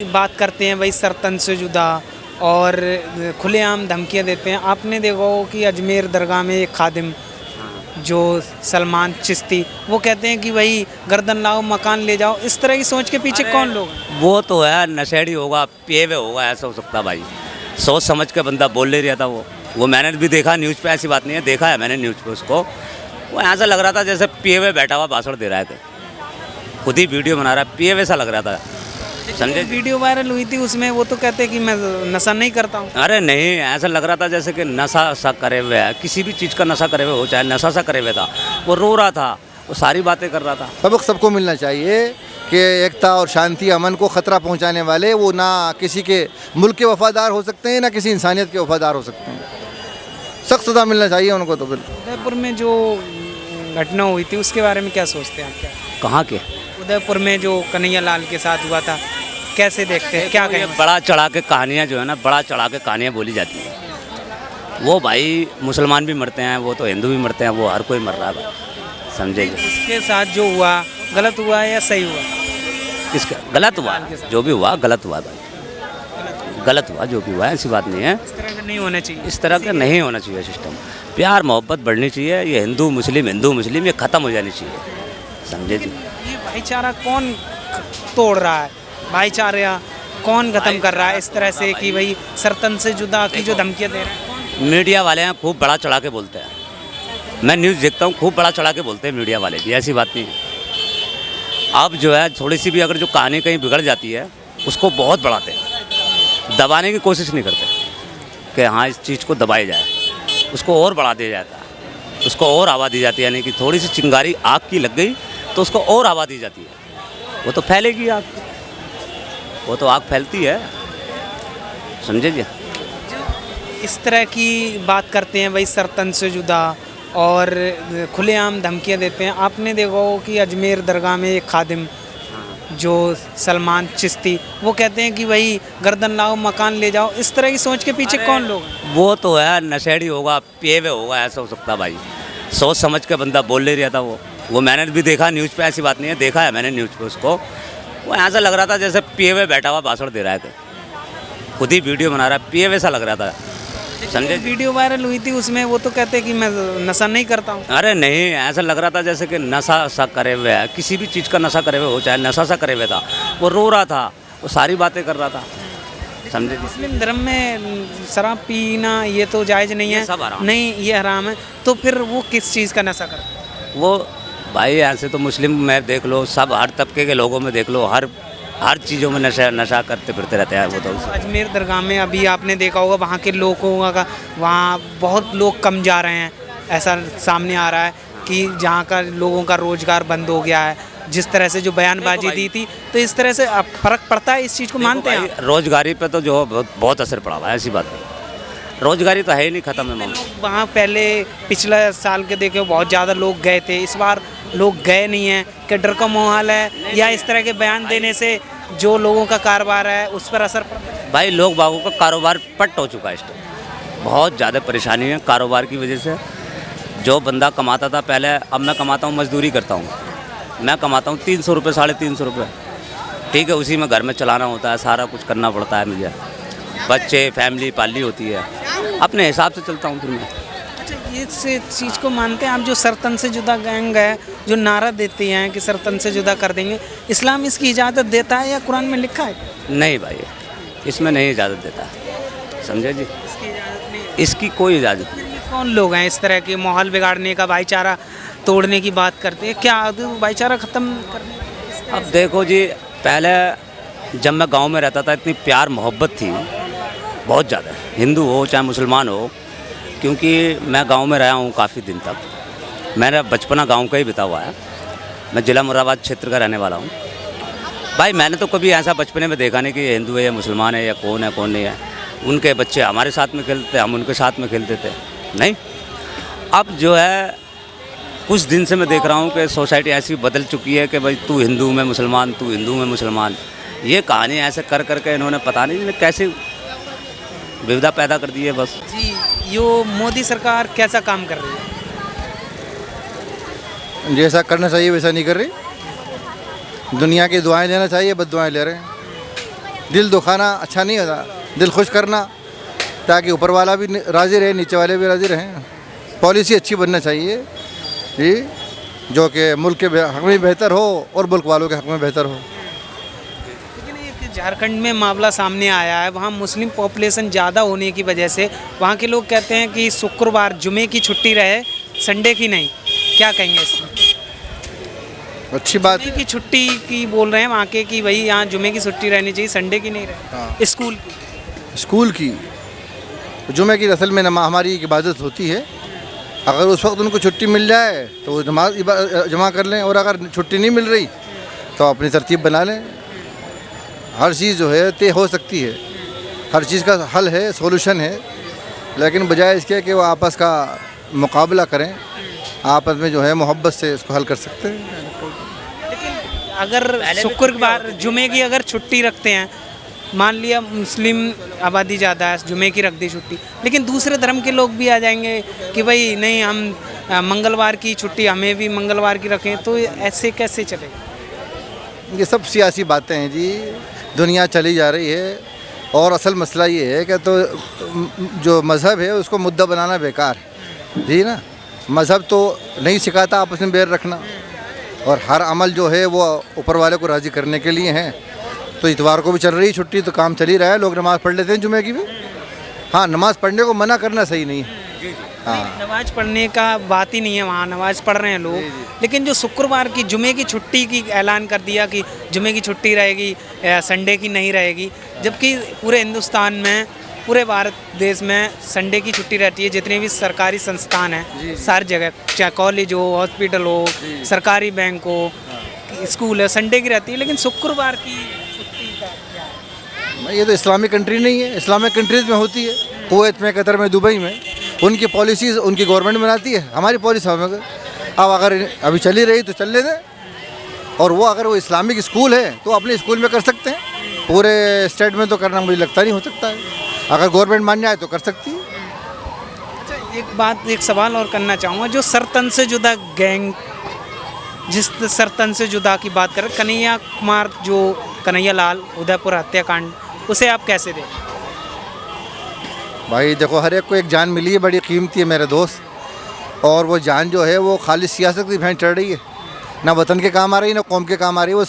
बात करते हैं भाई सरतन से जुदा और खुलेआम धमकियां देते हैं। आपने देखा हो कि अजमेर दरगाह में एक खादिम जो सलमान चिश्ती वो कहते हैं कि भाई गर्दन लाओ मकान ले जाओ। इस तरह की सोच के पीछे कौन लोग हैं? वो तो है नशेड़ी होगा, पिए हुए होगा, ऐसा हो सकता भाई। सोच समझ के बंदा बोल ले रहा था वो मैंने भी देखा न्यूज़ पे, ऐसी बात नहीं है, देखा है मैंने न्यूज़ पे उसको। वो ऐसा लग रहा था जैसे पिए हुए बैठा हुआ भाषण दे रहा है, खुद ही वीडियो बना रहा है, पिए हुए सा लग रहा था, समझे। वीडियो वायरल हुई थी उसमें वो तो कहते हैं कि मैं नशा नहीं करता हूँ। अरे नहीं, ऐसा लग रहा था जैसे कि नशा सा करे हुए है, किसी भी चीज़ का नशा करे हुए हो, चाहे नशा सा करे हुए था। वो रो रहा था, वो सारी बातें कर रहा था। सबक सबको मिलना चाहिए कि एकता और शांति अमन को ख़तरा पहुंचाने वाले वो ना किसी के मुल्क के वफादार हो सकते हैं, ना किसी इंसानियत के वफादार हो सकते हैं। सख्त सज़ा मिलना चाहिए उनको। तो बिल्कुल उदयपुर में जो घटना हुई थी उसके बारे में क्या सोचते हैं आप? क्या कहाँ के? उदयपुर में जो कन्हैया लाल के साथ हुआ था, कैसे देखते हैं, क्या ये कहें? बड़ा चढ़ा के कहानियाँ जो है ना, बड़ा चढ़ा के कहानियाँ बोली जाती हैं। वो भाई मुसलमान भी मरते हैं, वो तो हिंदू भी मरते हैं, वो हर कोई मर रहा है भाई, समझे। उसके साथ जो हुआ गलत हुआ या सही हुआ? किसका गलत हुआ? जो भी हुआ गलत हुआ भाई, गलत हुआ जो भी हुआ, ऐसी बात नहीं है। इस तरह का नहीं होना चाहिए। इस तरह का नहीं होना चाहिए सिस्टम। प्यार मोहब्बत बढ़नी चाहिए। ये हिंदू मुस्लिम ये ख़त्म हो जानी चाहिए, समझे जी। ये भाईचारा कौन तोड़ रहा है? भाईचारा कौन खत्म कर रहा है इस तरह से कि भाई सरतन से जुदा की जो धमकियां दे रहे हैं? कौन? मीडिया वाले हैं, खूब बड़ा चढ़ा के बोलते हैं। मैं न्यूज़ देखता हूँ, खूब बड़ा चढ़ा के बोलते हैं मीडिया वाले भी, ऐसी बात नहीं है। अब जो है थोड़ी सी भी अगर जो कहानी कहीं बिगड़ जाती है उसको बहुत बढ़ाते हैं, दबाने की कोशिश नहीं करते कि हाँ इस चीज़ को दबाया जाए, उसको और बढ़ा दिया जाता है, उसको और हवा दी जाती है। यानी कि थोड़ी सी चिंगारी आग की लग गई तो उसको और हवा दी जाती है, वो तो फैलेगी आग, वो तो आग फैलती है, समझे जी। इस तरह की बात करते हैं भाई सरतन से जुदा और खुलेआम धमकियां देते हैं। आपने देखा हो कि अजमेर दरगाह में एक खादिम जो सलमान चिश्ती वो कहते हैं कि भाई गर्दन लाओ मकान ले जाओ। इस तरह की सोच के पीछे कौन लोग हैं? वो तो है नशेड़ी होगा, पिए हुए होगा, ऐसा हो सकता भाई। सोच समझ के बंदा बोल ले रहा था वो मैंने भी देखा न्यूज़ पे, ऐसी बात नहीं है, देखा है मैंने न्यूज़ पे उसको। वो ऐसा लग रहा था जैसे पिए हुए बैठा हुआ भाषण दे रहा है, खुद ही वीडियो बना रहा है, पिए हुए सा लग रहा था, समझे। वीडियो वायरल हुई थी उसमें वो तो कहते हैं कि मैं नशा नहीं करता हूँ। अरे नहीं, ऐसा लग रहा था जैसे कि नशा सा करे हुए है, किसी भी चीज़ का नशा करे हुए हो, चाहे नशा सा करे हुए था। वो रो रहा था, वो सारी बातें कर रहा था, समझे। मुस्लिम धर्म में शराब पीना ये तो जायज़ नहीं है, सब हराम। नहीं ये हराम है, तो फिर वो किस चीज़ का नशा करता है? वो भाई ऐसे तो मुस्लिम में देख लो, सब हर तबके के लोगों में देख लो, हर चीज़ों में नशा करते फिरते रहते हैं वो तो। अजमेर दरगाह में अभी आपने देखा होगा वहाँ के लोगों का, वहाँ बहुत लोग कम जा रहे हैं, ऐसा सामने आ रहा है कि जहाँ का लोगों का रोज़गार बंद हो गया है। जिस तरह से जो बयानबाजी दी थी, तो इस तरह से अब फ़र्क पड़ता है, इस चीज़ को मानते हैं आप? रोजगारी पे तो जो बहुत असर पड़ा हुआ है, ऐसी बात नहीं। रोजगारी तो है ही नहीं, ख़त्म है मामला। वहाँ पहले पिछले साल के देखे बहुत ज़्यादा लोग गए थे, इस बार लोग गए नहीं हैं। क्या डर का माहौल है या इस तरह के बयान देने से जो लोगों का कारोबार है उस पर असर पड़ता है? भाई लोग बागों का कारोबार पट हो चुका है इस टाइम, बहुत ज़्यादा परेशानी है कारोबार की वजह से। जो बंदा कमाता था पहले, अब मैं कमाता हूँ, मजदूरी करता हूँ, मैं कमाता हूँ 300 रुपये 350 रुपये, ठीक है, उसी में घर में चलाना होता है, सारा कुछ करना पड़ता है मुझे, बच्चे फैमिली पालनी होती है, अपने हिसाब से चलता हूँ फिर मैं। अच्छा, इस चीज़ को मानते हैं आप जो सरतन से जुदा गैंग है जो नारा देते हैं कि सरतन से जुदा कर देंगे, इस्लाम इसकी इजाज़त देता है या कुरान में लिखा है? नहीं भाई, इसमें नहीं इजाज़त देता है, समझे जी, इसकी इजाज़त नहीं है। इसकी कोई इजाज़त नहीं। कौन लोग हैं इस तरह के माहौल बिगाड़ने का, भाईचारा तोड़ने की बात करते हैं? क्या भाईचारा ख़त्म करने? अब देखो जी, पहले जब मैं गांव में रहता था इतनी प्यार मोहब्बत थी बहुत ज़्यादा, हिंदू हो चाहे मुसलमान हो, क्योंकि मैं गांव में रहा हूं काफ़ी दिन तक, मेरा बचपना गांव का ही बिता हुआ है। मैं जिला मुरादाबाद क्षेत्र का रहने वाला हूं भाई। मैंने तो कभी ऐसा बचपने में देखा नहीं कि ये हिंदू है या मुसलमान है या कौन नहीं है। उनके बच्चे हमारे साथ में खेलते, हम उनके साथ में खेलते थे, नहीं। अब जो है कुछ दिन से मैं देख रहा हूँ कि सोसाइटी ऐसी बदल चुकी है कि भाई तू हिंदू में मुसलमान, तू हिंदू में मुसलमान, ये कहानी ऐसे कर करके इन्होंने पता नहीं कैसे विविधता पैदा कर दी है बस। जी, यो मोदी सरकार कैसा काम कर रही है? जैसा करना चाहिए वैसा नहीं कर रही। दुनिया की दुआएं लेना चाहिए, बद दुआएं ले रहे हैं। दिल दुखाना अच्छा नहीं होता, दिल खुश करना, ताकि ऊपर वाला भी राज़ी रहे, नीचे वाले भी राज़ी रहें। पॉलिसी अच्छी बनना चाहिए जी, जो कि मुल्क के हक़ में बेहतर हो और मुल्क वालों के हक़ में बेहतर हो। लेकिन एक झारखंड में मामला सामने आया है, वहाँ मुस्लिम पॉपुलेशन ज़्यादा होने की वजह से वहाँ के लोग कहते हैं कि शुक्रवार जुमे की छुट्टी रहे, संडे की नहीं। क्या कहेंगे इसमें? अच्छी बात जुमे की छुट्टी की बोल रहे हैं वहाँ के कि भाई यहाँ जुमे की छुट्टी रहनी चाहिए, संडे की नहीं रहे। स्कूल की, स्कूल की जुमे की असल में हमारी एक इबादत होती है। अगर उस वक्त उनको छुट्टी मिल जाए तो वो नमाज जमा कर लें, और अगर छुट्टी नहीं मिल रही तो अपनी तरतीब बना लें। हर चीज़ जो है तय हो सकती है, हर चीज़ का हल है, सॉल्यूशन है, लेकिन बजाय इसके कि वो आपस का मुकाबला करें, आपस में जो है मोहब्बत से इसको हल कर सकते हैं। लेकिन अगर शुक्रवार जुमे की अगर छुट्टी रखते हैं, मान लिया मुस्लिम आबादी ज़्यादा है, जुमे की रख दी छुट्टी, लेकिन दूसरे धर्म के लोग भी आ जाएंगे कि भाई नहीं हम मंगलवार की छुट्टी हमें भी मंगलवार की रखें, तो ऐसे कैसे चलेगा? ये सब सियासी बातें हैं जी, दुनिया चली जा रही है, और असल मसला ये है कि तो जो मज़हब है उसको मुद्दा बनाना बेकार है जी ना। मज़हब तो नहीं सिखाता आपस में बैर रखना, और हर अमल जो है वो ऊपर वाले को राज़ी करने के लिए है। तो इतवार को भी चल रही छुट्टी, तो काम चल ही रहा है, लोग नमाज़ पढ़ लेते हैं जुमे की भी। हाँ, नमाज़ पढ़ने को मना करना सही नहीं है। हाँ, नमाज पढ़ने का बात ही नहीं है, वहाँ नमाज पढ़ रहे हैं लोग, लेकिन जो शुक्रवार की जुमे की छुट्टी की ऐलान कर दिया कि जुमे की छुट्टी रहेगी, संडे की नहीं रहेगी, जबकि पूरे हिंदुस्तान में, पूरे भारत देश में संडे की छुट्टी रहती है। जितने भी सरकारी संस्थान हैं सारी जगह, चाहे कॉलेज हो, हॉस्पिटल हो, सरकारी बैंक हो, स्कूल है, संडे की रहती है, लेकिन शुक्रवार की छुट्टी का क्या है? ये तो इस्लामिक कंट्री नहीं है, इस्लामिक कंट्रीज़ में होती है, कुवैत में, कतर में, दुबई में, उनकी पॉलिसीज़ उनकी गवर्नमेंट बनाती है। हमारी पॉलिसी हमें अब अगर अभी चली रही तो चलने दें, और वो अगर वो इस्लामिक स्कूल है तो अपने स्कूल में कर सकते हैं, पूरे स्टेट में तो करना मुझे लगता नहीं हो सकता है। अगर गवर्नमेंट मान जाए तो कर सकती है। अच्छा, एक सवाल और करना चाहूँगा, जो सरतन से जुदा गैंग, जिस सरतन से जुदा की बात करें, कन्हैया कुमार, जो कन्हैया लाल उदयपुर हत्याकांड, उसे आप कैसे दें? भाई देखो, हर एक को एक जान मिली है, बड़ी कीमती है मेरे दोस्त, और वो जान जो है वो खाली सियासत की भेंट चढ़ रही है, ना वतन के काम आ रही है, ना कौम के काम आ रही है, वो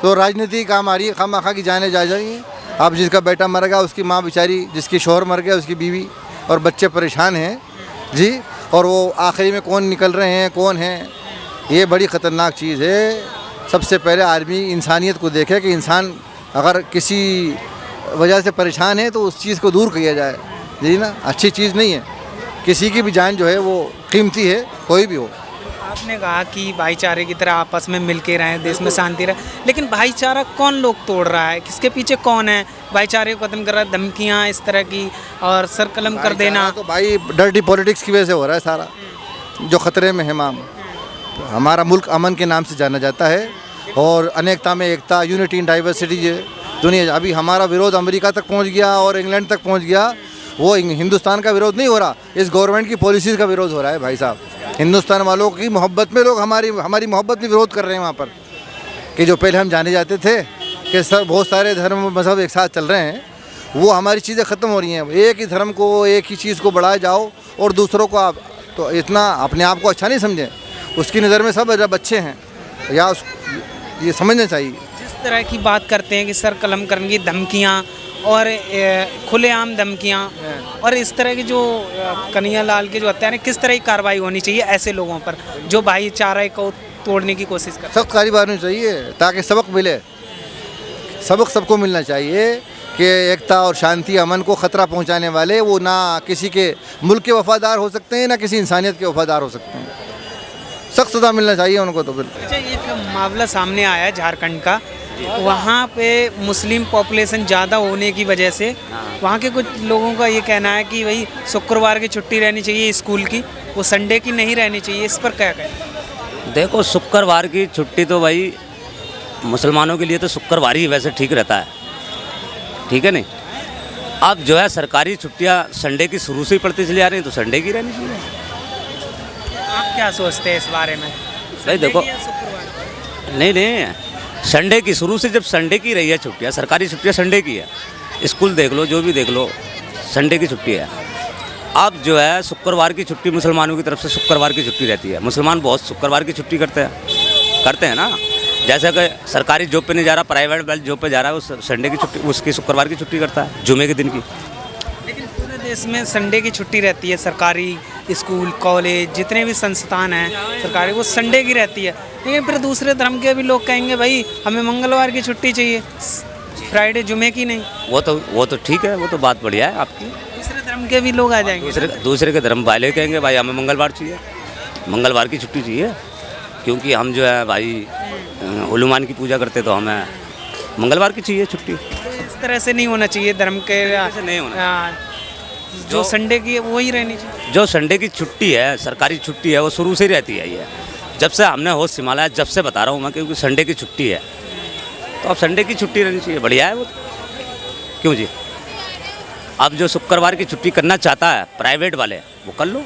तो राजनीति काम आ रही है। खामखा की जानें जा रही हैं। अब जिसका बेटा मर गया उसकी माँ बेचारी, जिसकी शोहर मर गया उसकी बीवी और बच्चे परेशान हैं जी, और वो आखिरी में कौन निकल रहे हैं, कौन हैं, ये बड़ी ख़तरनाक चीज़ है। सबसे पहले आदमी इंसानियत को देखे कि इंसान अगर किसी वजह से परेशान है तो उस चीज़ को दूर किया जाए जी ना। अच्छी चीज़ नहीं है, किसी की भी जान जो है वो कीमती है, कोई भी हो। आपने कहा कि भाईचारे की तरह आपस में मिल के रहें, देश में शांति रहे, लेकिन भाईचारा कौन लोग तोड़ रहा है? किसके पीछे कौन है भाईचारे को खत्म कर रहा है? धमकियाँ इस तरह की और सर कलम कर देना, तो भाई डर्टी पॉलिटिक्स की वजह से हो रहा है सारा, जो ख़तरे में है। हमारा मुल्क अमन के नाम से जाना जाता है, और अनेकता में एकता, यूनिटी इन डाइवर्सिटी है दुनिया। अभी हमारा विरोध अमेरिका तक पहुंच गया और इंग्लैंड तक पहुंच गया। वो हिंदुस्तान का विरोध नहीं हो रहा, इस गवर्नमेंट की पॉलिसीज़ का विरोध हो रहा है भाई साहब। हिंदुस्तान वालों की मोहब्बत में लोग हमारी मोहब्बत में विरोध कर रहे हैं वहाँ पर, कि जो पहले हम जाने जाते थे कि सब बहुत सारे धर्म मज़हब एक साथ चल रहे हैं, वो हमारी चीज़ें ख़त्म हो रही हैं। एक ही धर्म को, एक ही चीज़ को बढ़ाए जाओ, और दूसरों को आप तो इतना अपने आप को अच्छा नहीं समझें, उसकी नज़र में सब बच्चे हैं, या ये समझना चाहिए। जिस तरह की बात करते हैं कि सर कलम करने की धमकियाँ और खुलेआम धमकियाँ, और इस तरह की जो कन्हैया लाल के जो हत्या है, किस तरह की कार्रवाई होनी चाहिए ऐसे लोगों पर जो भाईचारे को तोड़ने की कोशिश करते हैं? सख्त कार्रवाई होनी चाहिए ताकि सबक मिले। सबक सबको मिलना चाहिए कि एकता और शांति, अमन को ख़तरा पहुंचाने वाले वो ना किसी के मुल्क के वफ़ादार हो सकते हैं, ना किसी इंसानियत के वफ़ादार हो सकते हैं। सख्त सज़ा मिलना चाहिए उनको तो बिल्कुल। अच्छा, एक मामला सामने आया है झारखंड का, वहाँ पे मुस्लिम पॉपुलेशन ज़्यादा होने की वजह से वहाँ के कुछ लोगों का ये कहना है कि भाई शुक्रवार की छुट्टी रहनी चाहिए स्कूल की, वो संडे की नहीं रहनी चाहिए। इस पर क्या कहें? देखो, शुक्रवार की छुट्टी तो भाई मुसलमानों के लिए तो शुक्रवार ही वैसे ठीक रहता है, ठीक है नहीं। अब जो है सरकारी छुट्टियां संडे की शुरू से ही पड़ती चली आ रही हैं, तो संडे की रहनी चाहिए। आप क्या सोचते हैं इस बारे में? भाई देखो, शुक्रवार? नहीं, संडे की शुरू से जब संडे की रही है छुट्टियाँ, सरकारी छुट्टियाँ संडे की है, स्कूल देख लो जो भी देख लो संडे की छुट्टी है। अब जो है शुक्रवार की छुट्टी मुसलमानों की तरफ से शुक्रवार की छुट्टी रहती है। मुसलमान बहुत शुक्रवार की छुट्टी करते हैं ना। जैसे कि सरकारी जॉब पे नहीं जा रहा, प्राइवेट वाली जॉब पे जा रहा है, वो संडे की छुट्टी उसकी शुक्रवार की छुट्टी करता है, जुमे के दिन की। लेकिन पूरे देश में संडे की छुट्टी रहती है। सरकारी स्कूल कॉलेज जितने भी संस्थान हैं सरकारी, वो संडे की रहती है। लेकिन फिर दूसरे धर्म के भी लोग कहेंगे भाई हमें मंगलवार की छुट्टी चाहिए, फ्राइडे जुमे की नहीं। वो तो ठीक है, वो तो बात बढ़िया है आपकी। दूसरे धर्म के भी लोग आ जाएंगे। दूसरे के धर्म वाले कहेंगे भाई हमें मंगलवार चाहिए, मंगलवार की छुट्टी चाहिए, क्योंकि हम जो है भाई हनुमान की पूजा करते तो हमें मंगलवार की चाहिए छुट्टी। तो इस तरह से नहीं होना चाहिए धर्म के, ऐसे नहीं होना। जो संडे की है वही रहनी चाहिए। जो संडे की छुट्टी है, सरकारी छुट्टी है, वो शुरू से ही रहती है। ये जब से हमने होश संभाला है, जब से बता रहा हूँ मैं, क्योंकि संडे की छुट्टी है तो अब संडे की छुट्टी रहनी चाहिए, बढ़िया है वो। क्यों जी, अब जो शुक्रवार की छुट्टी करना चाहता है प्राइवेट वाले वो कर लो।